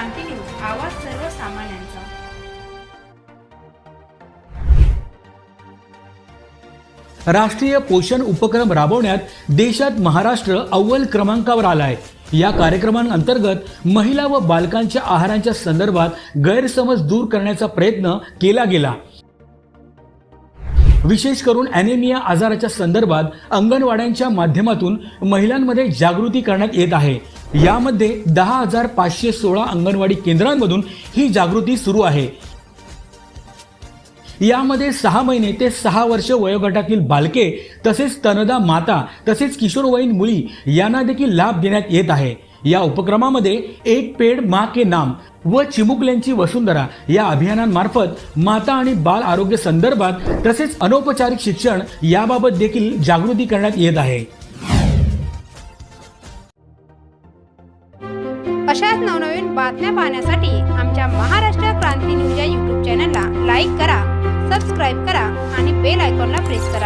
क्रांती news, आवाज सर्वसामान्यांचा। राष्ट्रीय पोषण उपक्रम राबवण्यात देशात महाराष्ट्र अव्वल क्रमांकावर आला आहे। या कार्यक्रमांतर्गत महिला व बालकांच्या आहाराच्या संदर्भात गैरसमज दूर करण्याचा प्रयत्न केला गेला। विशेष करून ॲनेमिया आजाराच्या संदर्भात अंगणवाड्यांच्या माध्यमातून महिलांमध्ये जागृती करण्यात येत आहे। यामध्ये 10,516 अंगणवाडी केंद्रांमधून ही जागृती सुरू आहे। यामध्ये 6 महिने ते 6 वर्ष वयोगटातील बालके तसेच स्तनदा माता तसेच किशोरवयीन मुली यांना देखील लाभ देण्यात येत आहे। या उपक्रमामध्ये एक पेड़ माँ के नाम व चिमुकल्यांची वसुंधरा या अभियानांमार्फत माता आणि बाल आरोग्य संदर्भात तसेच अनौपचारिक शिक्षण याबाबत देखील जागृती करण्यात येत आहे। अशाच नवनवीन बातम्या पाहण्यासाठी आमच्या महाराष्ट्र क्रांती न्यूज या YouTube चॅनलला लाईक करा, सबस्क्राईब करा आणि बेल आयकॉनला प्रेस करा।